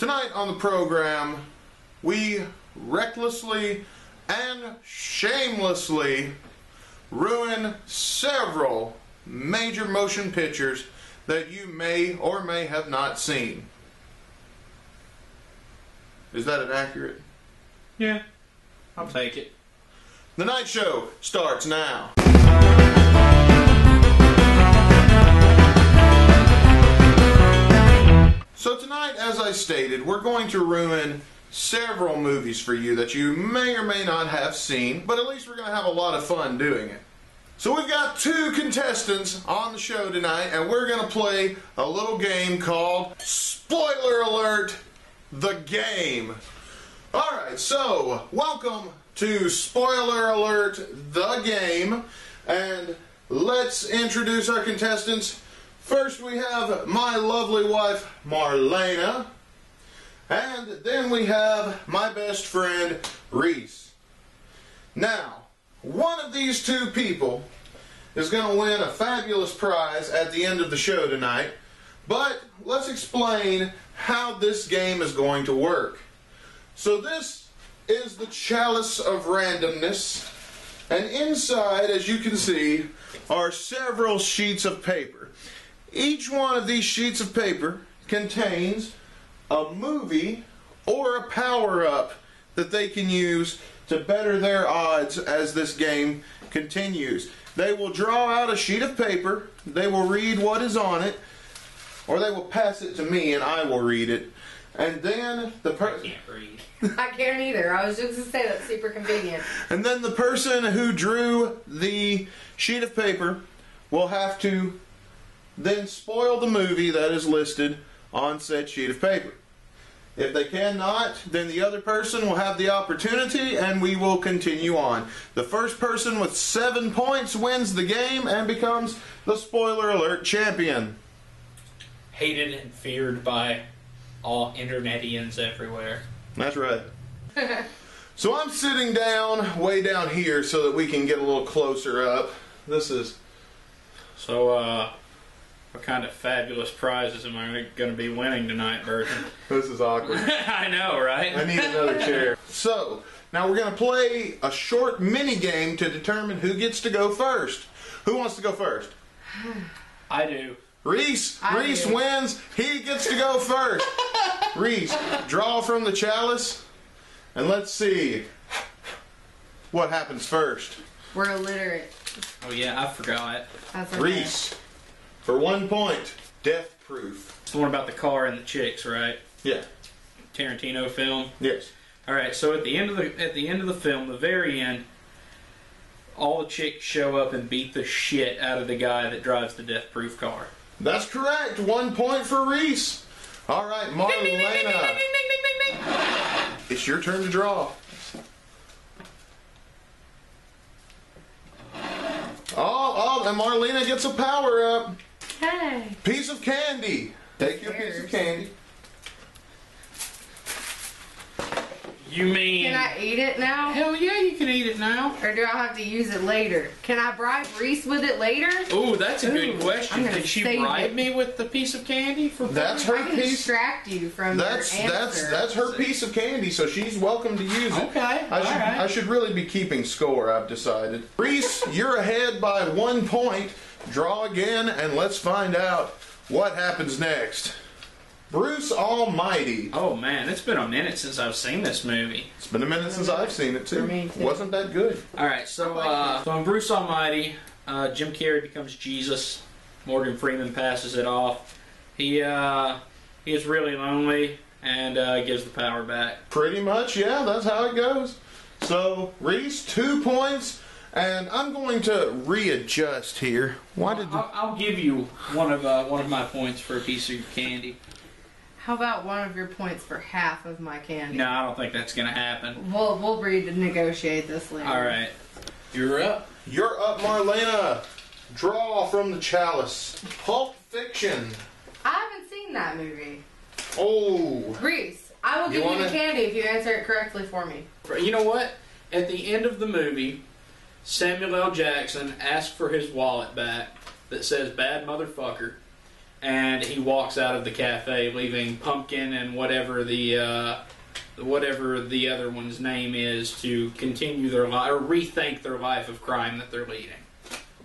Tonight on the program, we recklessly and shamelessly ruin several major motion pictures that you may or may have not seen. Is that inaccurate? Yeah, I'll take it. The night show starts now. So tonight, as I stated, we're going to ruin several movies for you that you may or may not have seen, but at least we're going to have a lot of fun doing it. So we've got two contestants on the show tonight, and we're going to play a little game called Spoiler Alert, the Game. Alright, so welcome to Spoiler Alert, the Game, and let's introduce our contestants. First we have my lovely wife, Marlena, and then we have my best friend, Reese. Now, one of these two people is going to win a fabulous prize at the end of the show tonight, but let's explain how this game is going to work. So this is the chalice of randomness, and inside, as you can see, are several sheets of paper. Each one of these sheets of paper contains a movie or a power-up that they can use to better their odds as this game continues. They will draw out a sheet of paper, they will read what is on it, or they will pass it to me and I will read it. And then the person... I can't read. I can't either. I was just going to say that's super convenient. And then the person who drew the sheet of paper will have to then spoil the movie that is listed on said sheet of paper. If they cannot, then the other person will have the opportunity and we will continue on. The first person with 7 points wins the game and becomes the Spoiler Alert champion. Hated and feared by all internetians everywhere. That's right. So I'm sitting down, way down here, so that we can get a little closer up. This is... So, what kind of fabulous prizes am I going to be winning tonight, Burton? This is awkward. I know, right? I need another chair. So, now we're going to play a short mini game to determine who gets to go first. Who wants to go first? I do. Reese. I Reese do. wins. He gets to go first. Reese, draw from the chalice, and let's see what happens first. We're illiterate. Oh yeah, I forgot. That's okay. Reese, for 1 point, death proof. It's the one about the car and the chicks, right? Yeah. Tarantino film. Yes. All right. So at the end of the film, the very end, all the chicks show up and beat the shit out of the guy that drives the death proof car. That's correct. 1 point for Reese. All right, Marlena. It's your turn to draw. Oh, and Marlena gets a power up. Hey. Piece of candy. Take your piece of candy. You mean? Can I eat it now? Hell yeah, you can eat it now. Or do I have to use it later? Can I bribe Reese with it later? Ooh, that's a good I'm question. gonna Did she save bribe it. me with the piece of candy for? That's I her can piece. distract you from your answer. That's her piece of candy, so she's welcome to use it. Okay, I should really be keeping score, I've decided. Reese, you're ahead by 1 point. Draw again, and let's find out what happens next. Bruce Almighty. Oh man, it's been a minute since I've seen this movie. It's been a minute since I've seen it too. For me, too. Wasn't that good? All right, so in Bruce Almighty, Jim Carrey becomes Jesus. Morgan Freeman passes it off. He is really lonely and gives the power back. Pretty much, yeah. That's how it goes. So Reese, 2 points, and I'm going to readjust here. Why did? I'll give you one of my points for a piece of candy. How about one of your points for half of my candy? No, I don't think that's gonna happen. We'll negotiate this later. All right, you're up. You're up, Marlena. Draw from the chalice. Pulp Fiction. I haven't seen that movie. Oh. Reese, I will give you the candy if you answer it correctly for me. You know what? At the end of the movie, Samuel L. Jackson asks for his wallet back that says "bad motherfucker," and he walks out of the cafe, leaving Pumpkin and whatever the other one's name is to continue their life or rethink their life of crime that they're leading.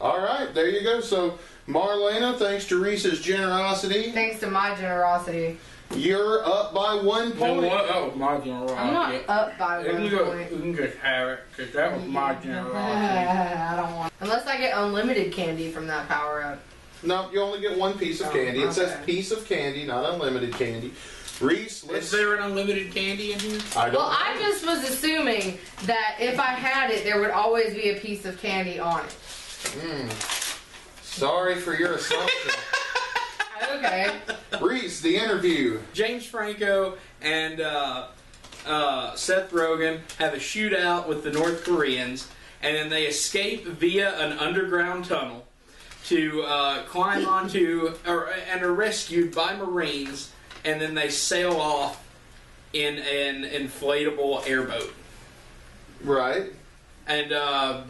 All right, there you go. So, Marlena, thanks to Reese's generosity, Thanks to my generosity. you're up by 1 point. Oh, my generosity. I'm not up by 1 point. You can just have it, because that was my generosity. I don't want. Unless I get unlimited candy from that power up. No, you only get 1 piece of candy. It says okay. piece of candy, not unlimited candy. Reese, Is there an unlimited candy in here? I don't Well, know. I just was assuming that if I had it, there would always be a piece of candy on it. Sorry for your assumption. Okay. Reese, the interview. James Franco and Seth Rogen have a shootout with the North Koreans, and then they escape via an underground tunnel to climb onto, and are rescued by Marines, and then they sail off in an inflatable airboat. Right. And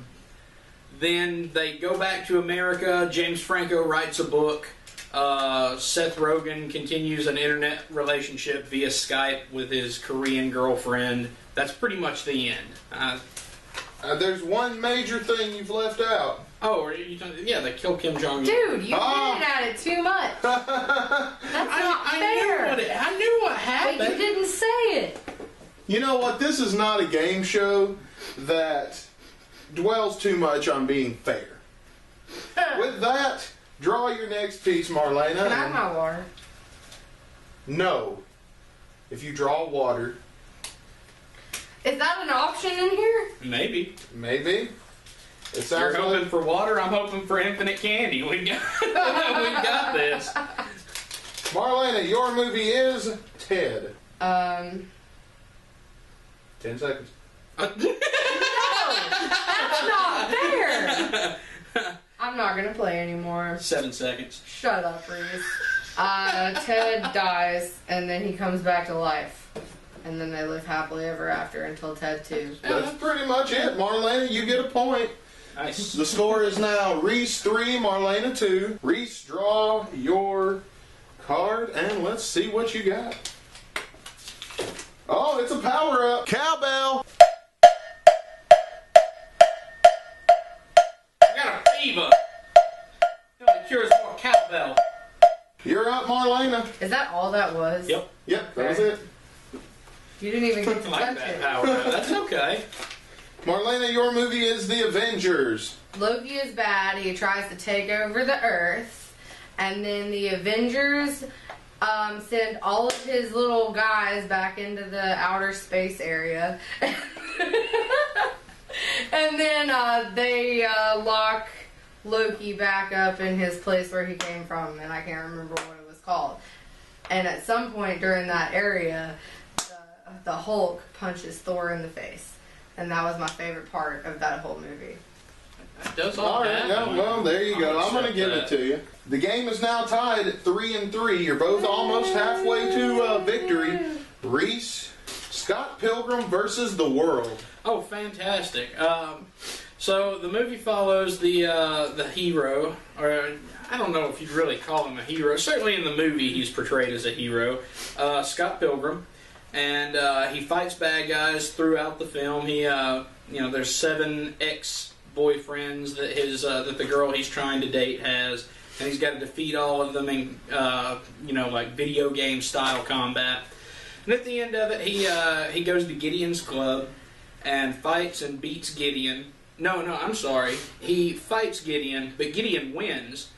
then they go back to America. James Franco writes a book. Seth Rogen continues an internet relationship via Skype with his Korean girlfriend. That's pretty much the end. There's one major thing you've left out. Oh, yeah, they kill Kim Jong-un. Dude, you hinted at it too much. That's not fair. I knew what happened. But you didn't say it. You know what? This is not a game show that dwells too much on being fair. With that, draw your next piece, Marlena. Can I have my water? No. If you draw water, Is that an option in here? Maybe. maybe. It You're sounds hoping like for water. I'm hoping for infinite candy. We got, we got this. Marlena, your movie is Ted. 10 seconds. No, that's not fair. I'm not gonna play anymore. 7 seconds. Shut up, Reese. Ted dies, and then he comes back to life. And then they live happily ever after until Ted 2. That's pretty much it. Marlena, you get a point. Nice. The score is now Reese 3, Marlena 2. Reese, draw your card, and let's see what you got. Oh, it's a power-up. Cowbell. I got a fever. It only cures more cowbell. You're up, Marlena. Is that all that was? Yep. Yep, that was it. You didn't even get to I like touch that it. power. That's okay. Marlena, your movie is The Avengers. Loki is bad. He tries to take over the Earth. And then the Avengers send all of his little guys back into the outer space area. And then they lock Loki back up in his place where he came from. And I can't remember what it was called. And at some point during that area, the Hulk punches Thor in the face. And that was my favorite part of that whole movie. That does All all right, that. yeah, well, there you go. I'm going to give it to you. The game is now tied at 3-3. You're both almost halfway to victory. Reese, Scott Pilgrim versus the World. Oh, fantastic. So the movie follows the hero, or I don't know if you'd really call him a hero. Certainly in the movie he's portrayed as a hero, Scott Pilgrim. And he fights bad guys throughout the film. He, there's 7 ex-boyfriends that the girl he's trying to date has, and he's got to defeat all of them in, like video game style combat. And at the end of it, he goes to Gideon's club and fights and beats Gideon. No, I'm sorry. He fights Gideon, but Gideon wins.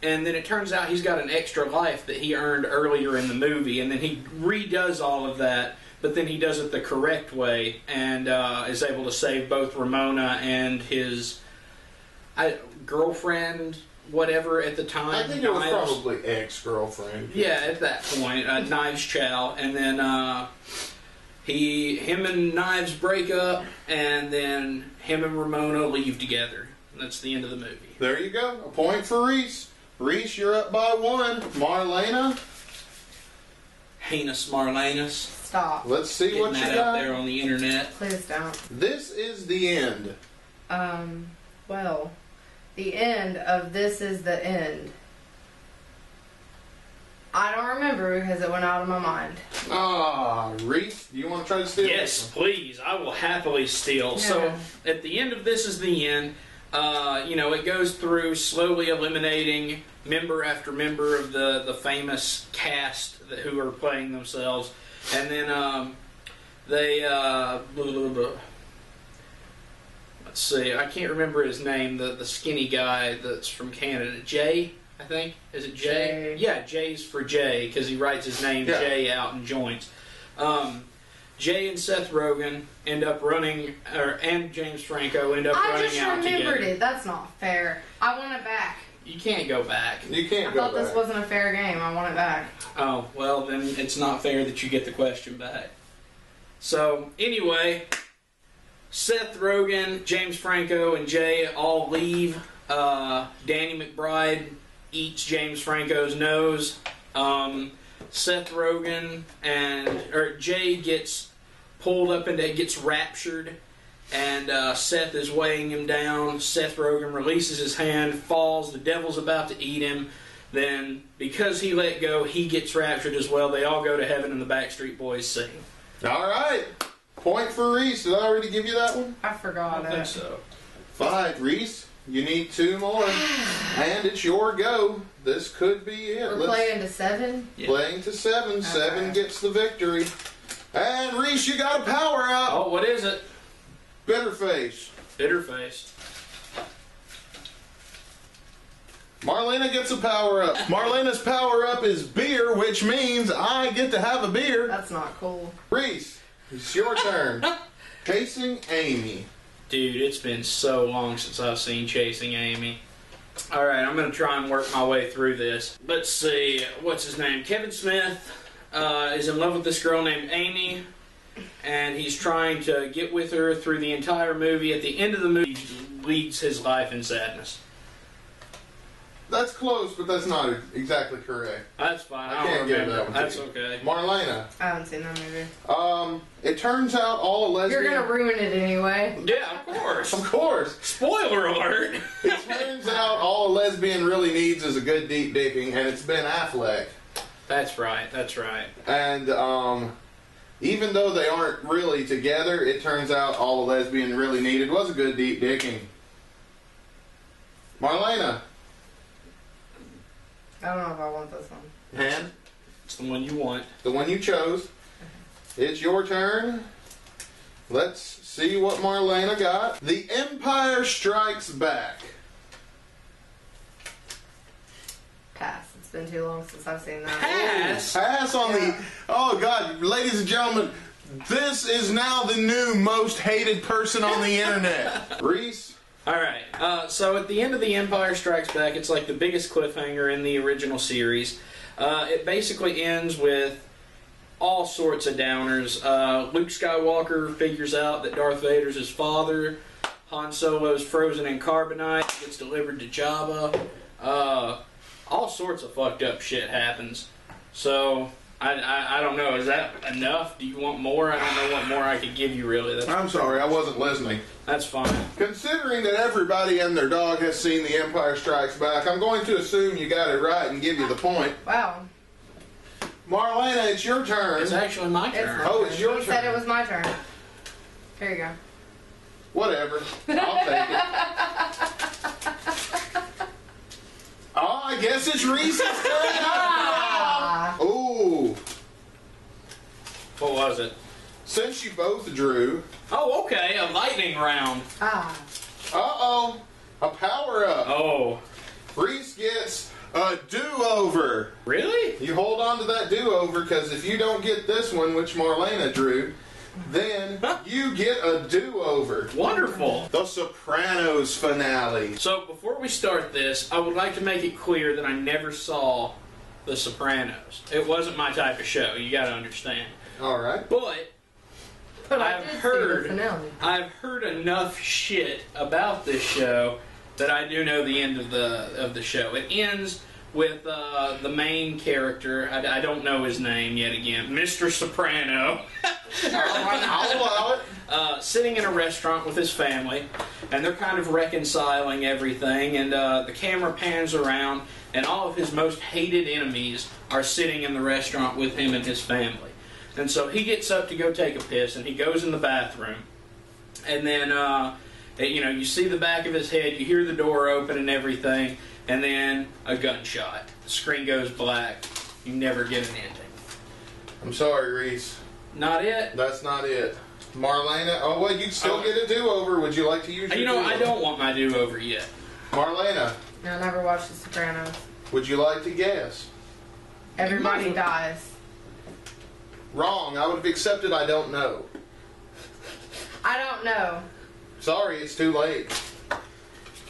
And then it turns out he's got an extra life that he earned earlier in the movie, and then he redoes all of that, but then he does it the correct way, and is able to save both Ramona and his girlfriend, whatever, at the time. I think it was probably ex-girlfriend. Yeah, at that point, Knives Chow, and then him and Knives break up, and then him and Ramona leave together. That's the end of the movie. There you go. A point for Reese. Reese, you're up by 1. Marlena. Heinous Marlanus. Stop. Let's see Getting what you that got. out there on the internet. Please don't. This is the end. Well, the end of This Is the End. I don't remember because it went out of my mind. Reese, do you want to try to steal? Yes, please. I will happily steal. Yeah. So, at the end of This Is the End, it goes through slowly eliminating member after member of the famous cast who are playing themselves. And then let's see, I can't remember his name, the skinny guy that's from Canada. Jay, I think? Is it Jay? Yeah, Jay's for Jay, because he writes his name Jay out in joints. Jay and Seth Rogen end up running, and James Franco end up running out together. I just remembered it. That's not fair. I want it back. You can't go back. You can't I go thought back. this wasn't a fair game. I want it back. Oh, well, then it's not fair that you get the question back. So, anyway, Seth Rogen, James Franco, and Jay all leave. Danny McBride eats James Franco's nose. Seth Rogen Jay gets pulled up and gets raptured, and Seth is weighing him down. Seth Rogen releases his hand, falls, the devil's about to eat him. Then, because he let go, he gets raptured as well. They all go to heaven and the Backstreet Boys sing. Alright. Point for Reese. Did I already give you that one? I forgot I don't think so. 5. Reese, you need 2 more. And it's your go. This could be it. We're playing to 7? Yeah. Playing to 7. Okay. 7 gets the victory. And Reese, you got a power up. Oh, what is it? Bitter face. Bitter face. Marlena gets a power up. Marlena's power up is beer, which means I get to have a beer. That's not cool. Reese, it's your turn. Chasing Amy. Dude, it's been so long since I've seen Chasing Amy. Alright, I'm going to try and work my way through this. Let's see, what's his name? Kevin Smith is in love with this girl named Amy, and he's trying to get with her through the entire movie. At the end of the movie, he leads his life in sadness. That's close, but that's not exactly correct. That's fine. I can't give that one to That's you. okay. Marlena. I haven't seen that movie. It turns out all lesbian... You're gonna ruin it anyway. Yeah, of course. Of course. Spoiler alert. It turns out all a lesbian really needs is a good deep dicking, and it's Ben Affleck. That's right. That's right. And even though they aren't really together, it turns out all a lesbian really needed was a good deep dicking. Marlena. I don't know if I want this one. And It's the one you want. the one you chose. It's your turn. Let's see what Marlena got. The Empire Strikes Back. Pass. It's been too long since I've seen that. Pass. Pass on the... Oh, God. Ladies and gentlemen, this is now the new most hated person on the internet. Reese? Alright, so at the end of The Empire Strikes Back, it's like the biggest cliffhanger in the original series. It basically ends with all sorts of downers. Luke Skywalker figures out that Darth Vader's his father. Han Solo's frozen in carbonite, gets delivered to Jabba. All sorts of fucked up shit happens. So, I don't know, is that enough? Do you want more? I don't know what more I could give you, really. I'm sorry, I wasn't listening. That's fine. Considering that everybody and their dog has seen The Empire Strikes Back, I'm going to assume you got it right and give you the point. Wow. Marlena, it's your turn. It's actually my It's turn. my Oh, turn. it's your You said turn. it was my turn. Here you go. Whatever. I'll take it. Oh, I guess it's Reese's turn. Ah. Ooh. What was it? Since you both drew, Oh, okay, a lightning round. Ah. uh-oh, a power-up. Oh, Reese gets a do-over. really? You hold on to that do-over, because if you don't get this one, which Marlena drew, then you get a do-over. Wonderful. The Sopranos finale. So, before we start this, I would like to make it clear that I never saw The Sopranos. It wasn't my type of show, you gotta understand. All right. But But I I've did see heard- the finale. I've heard enough shit about this show that I do know the end of the show. It ends with the main character. I don't know his name yet again. Mr. Soprano. I'll allow it. Sitting in a restaurant with his family, and they're kind of reconciling everything, and the camera pans around, and all of his most hated enemies are sitting in the restaurant with him and his family. And so he gets up to go take a piss, and he goes in the bathroom, and then, you see the back of his head, you hear the door open and everything, and then a gunshot. The screen goes black. You never get an ending. I'm sorry, Reese. Not it? That's not it. Marlena, oh wait, you still get a do-over. Would you like to use your do-over? I don't want my do-over yet. Marlena. No, I never watched The Sopranos. Would you like to guess? Everybody dies. Wrong. I would have accepted I don't know. I don't know. Sorry, it's too late.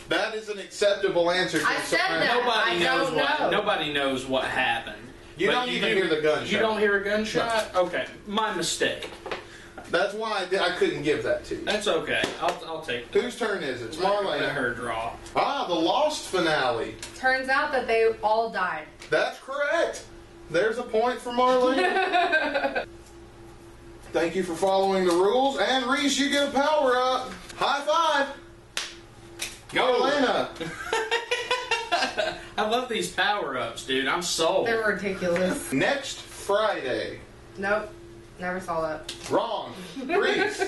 That is an acceptable answer to I said that. Nobody knows what happened. You don't even hear the gunshot. You don't hear a gunshot? No. Okay. My mistake. That's why I couldn't give that to you. That's okay. I'll take that. Whose turn is it? It's Let Marlena. her draw. Ah, the Lost finale. Turns out that they all died. That's correct. There's a point for Marlena. Thank you for following the rules. And Reese, you get a power up. High five. Go. Marlena. I love these power-ups, dude. I'm sold. They're ridiculous. Next Friday. Nope. Never saw that. Wrong. Reese.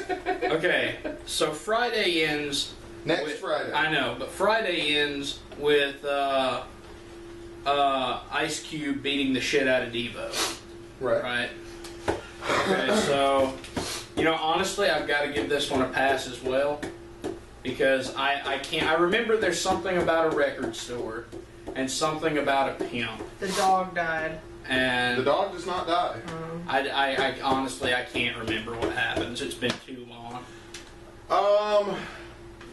Okay, so Friday ends... Next Friday. I know, but Friday ends with Ice Cube beating the shit out of Devo. Right. Right? Okay, so... honestly, I've got to give this one a pass as well. Because I can't... I remember there's something about a record store. And something about a pimp. The dog died. And The dog does not die. I honestly, I can't remember what happens. It's been too long.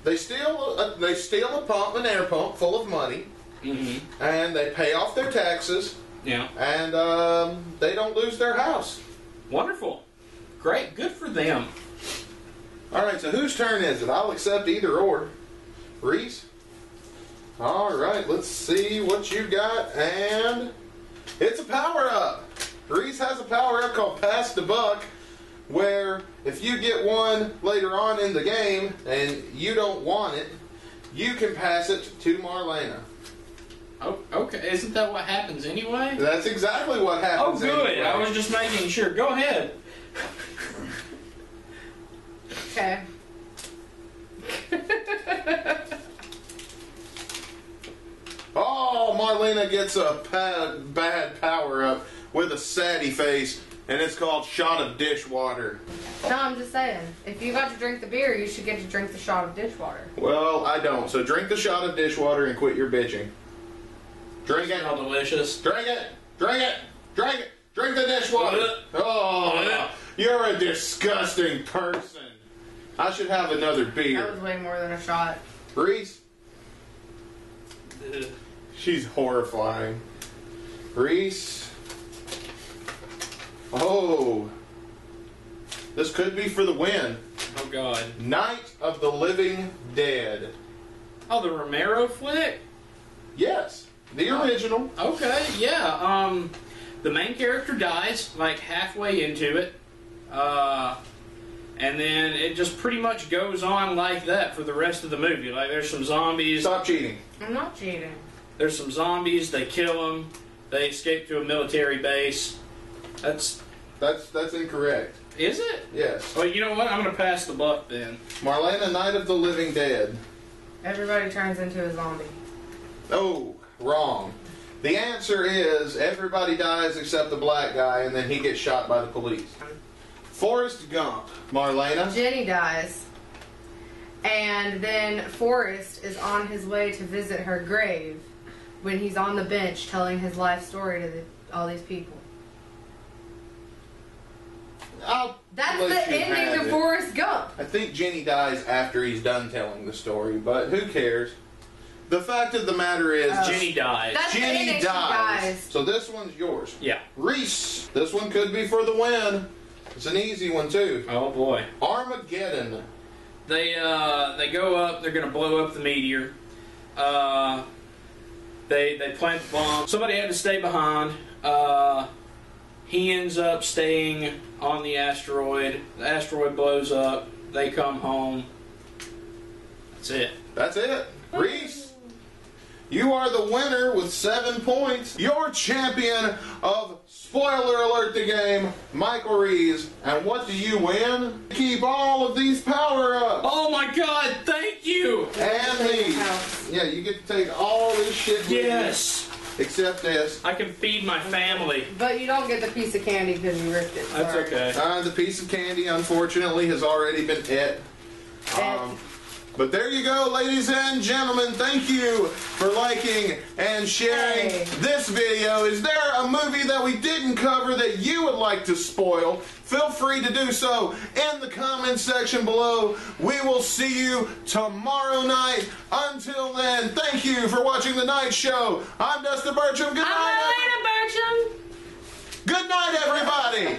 They steal a pump, an air pump full of money, and they pay off their taxes. Yeah. And they don't lose their house. Wonderful. Great. Good for them. All right. So whose turn is it? I'll accept either or. Reese. All right. Let's see what you got, and it's a power up. Reese has a power up called Pass the Buck, where if you get one later on in the game and you don't want it, you can pass it to Marlena. Oh, okay. Isn't that what happens anyway? That's exactly what happens. Oh, good. anyway. I was just making sure. Go ahead. Okay. Oh, Marlena gets a bad power up with a saddy face, and it's called Shot of Dishwater. No, I'm just saying. If you got to drink the beer, you should get to drink the shot of dishwater. Well, I don't. So drink the shot of dishwater and quit your bitching. Drink it. How delicious. Drink it. Drink it. Drink it. Drink the dishwater. Oh, you're a disgusting person. I should have another beer. That was way more than a shot. Reese? She's horrifying. Reese? Oh. This could be for the win. Oh, God. Night of the Living Dead. Oh, the Romero flick? Yes. The original. Okay, yeah. The main character dies, like, halfway into it. And then it just pretty much goes on like that for the rest of the movie. Like, there's some zombies. Stop cheating. I'm not cheating. There's some zombies. They kill them. They escape to a military base. That's incorrect. Is it? Yes. Well, you know what? I'm going to pass the buck then. Marlena, Night of the Living Dead. Everybody turns into a zombie. Oh, wrong. The answer is everybody dies except the black guy, and then he gets shot by the police. Forrest Gump. Marlena? Jenny dies. And then Forrest is on his way to visit her grave when he's on the bench telling his life story to all these people. That's the ending of Forrest Gump. I think Jenny dies after he's done telling the story, but who cares? The fact of the matter is, Jenny dies. That's Jenny the ending, she dies. So this one's yours. Yeah. Reese, this one could be for the win. It's an easy one too. Oh boy. Armageddon. They go up. They're gonna blow up the meteor. They plant the bomb. Somebody had to stay behind. He ends up staying on the asteroid. The asteroid blows up. They come home. That's it. That's it. Reese, you are the winner with 7 points. Your champion of Spoiler Alert the Game, Michael Reese. And what do you win? Keep all of these power-ups. Oh my God, thank you! And these. Yeah, you get to take all this shit with Yes! you. Except this. I can feed my family. But you don't get the piece of candy because you ripped it. That's Sorry. okay. The piece of candy, unfortunately, has already been it. But there you go, ladies and gentlemen. Thank you for liking and sharing this video. Is there a movie that we didn't cover that you would like to spoil? Feel free to do so in the comments section below. We will see you tomorrow night. Until then, thank you for watching The Night Show. I'm Dustin Burcham. Good night. I'm Elena Burcham. Good night, everybody.